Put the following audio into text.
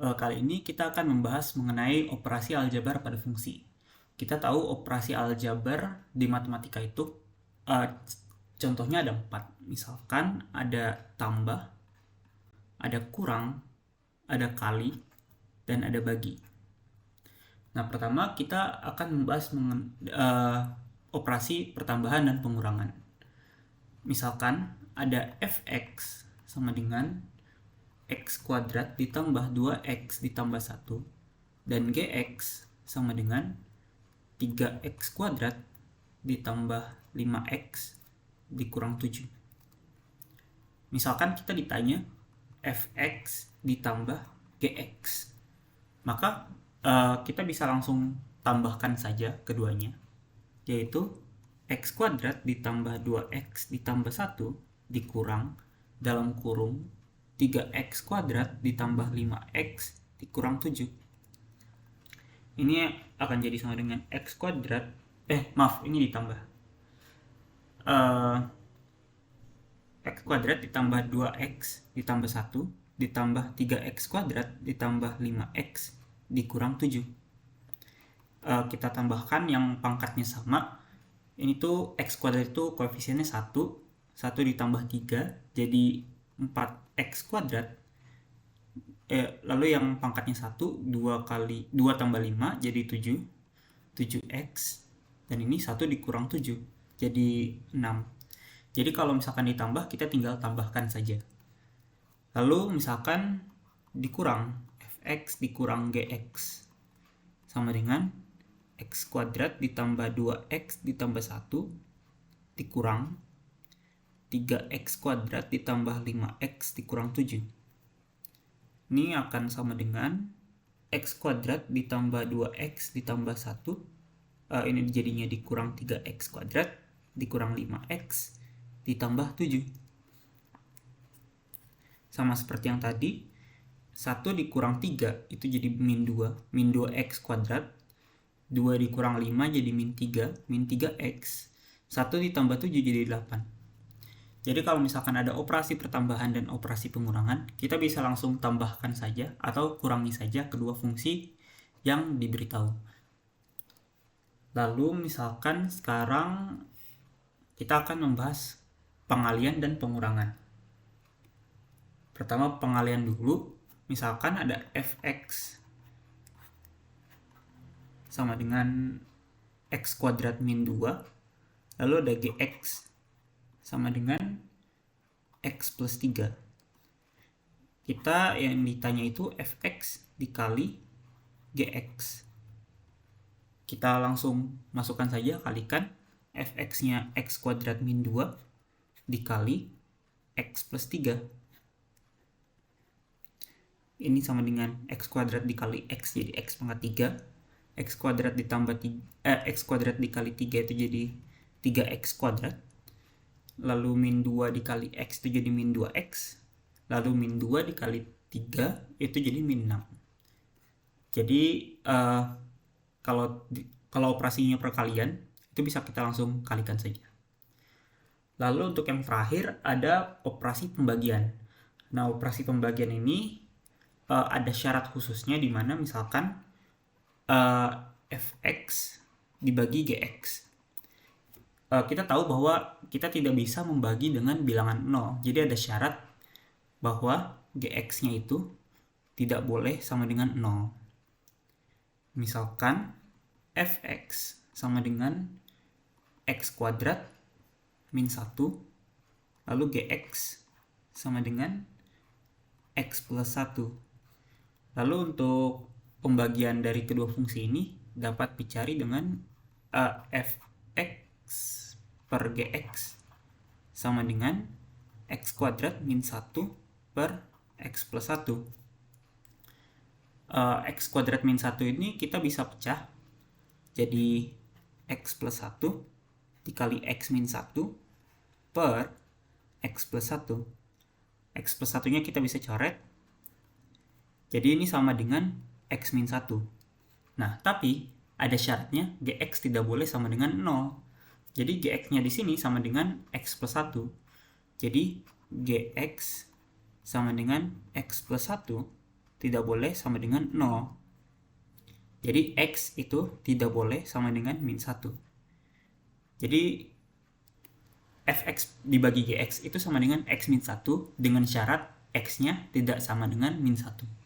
Kali ini kita akan membahas mengenai operasi aljabar pada fungsi. Kita tahu operasi aljabar di matematika itu eh, contohnya ada 4. Misalkan ada tambah, ada kurang, ada kali, dan ada bagi. Nah, pertama kita akan membahas operasi pertambahan dan pengurangan. Misalkan ada fx sama dengan x kuadrat ditambah 2x ditambah 1 dan gx sama dengan 3x kuadrat ditambah 5x dikurang 7. Misalkan kita ditanya fx ditambah gx, maka kita bisa langsung tambahkan saja keduanya, yaitu x kuadrat ditambah 2x ditambah 1 dikurang dalam kurung 3x kuadrat ditambah 5x dikurang 7. Ini akan jadi sama dengan x kuadrat, ini ditambah x kuadrat ditambah 2x ditambah 1 ditambah 3x kuadrat ditambah 5x dikurang 7. Kita tambahkan yang pangkatnya sama. Ini tuh x kuadrat itu koefisiennya 1 ditambah 3 jadi 4x kuadrat. Lalu yang pangkatnya 1, 2 tambah 5 jadi 7x, dan ini 1 dikurang 7 jadi 6. Jadi kalau misalkan ditambah, kita tinggal tambahkan saja. Lalu misalkan dikurang, fx dikurang gx sama dengan x kuadrat ditambah 2x ditambah 1 dikurang 3x kuadrat ditambah 5x dikurang 7. Ini akan sama dengan x kuadrat ditambah 2x ditambah 1. Ini jadinya dikurang 3x kuadrat dikurang 5x ditambah 7. Sama seperti yang tadi, 1 dikurang 3 itu jadi min 2, min 2x kuadrat. 2 dikurang 5 jadi min 3, min 3x. 1 ditambah 7 jadi 8. Jadi kalau misalkan ada operasi pertambahan dan operasi pengurangan, kita bisa langsung tambahkan saja atau kurangi saja kedua fungsi yang diberitahu. Lalu misalkan sekarang kita akan membahas pengalian dan pengurangan. Pertama pengalian dulu. Misalkan ada fx sama dengan x kuadrat min 2, lalu ada gx sama dengan x plus 3. Kita yang ditanya itu fx dikali gx. Kita langsung masukkan saja, kalikan fx-nya x kuadrat min 2 dikali x plus 3. Ini sama dengan x kuadrat dikali x jadi x pangkat 3. X kuadrat ditambah x kuadrat dikali 3 itu jadi 3x kuadrat. Lalu min 2 dikali x itu jadi min 2x. Lalu min 2 dikali 3 itu jadi min 6. Jadi kalau operasinya perkalian, itu bisa kita langsung kalikan saja. Lalu untuk yang terakhir ada operasi pembagian. Nah, operasi pembagian ini ada syarat khususnya, di mana misalkan fx dibagi gx. Kita tahu bahwa kita tidak bisa membagi dengan bilangan 0. Jadi ada syarat bahwa gx-nya itu tidak boleh sama dengan 0. Misalkan fx sama dengan x kuadrat min 1, lalu gx sama dengan x plus 1. Lalu untuk pembagian dari kedua fungsi ini dapat dicari dengan fx per gx sama dengan x kuadrat min 1 per x plus 1. X kuadrat min 1 ini kita bisa pecah jadi x plus 1 dikali x min 1 per x plus 1. X plus 1 nya kita bisa coret, jadi ini sama dengan x min 1. Nah, tapi ada syaratnya, gx tidak boleh sama dengan 0. Jadi gx-nya di sini sama dengan x plus 1. Jadi gx sama dengan x plus 1 tidak boleh sama dengan 0. Jadi X itu tidak boleh sama dengan min 1. Jadi fx dibagi gx itu sama dengan x min 1 dengan syarat x-nya tidak sama dengan min 1.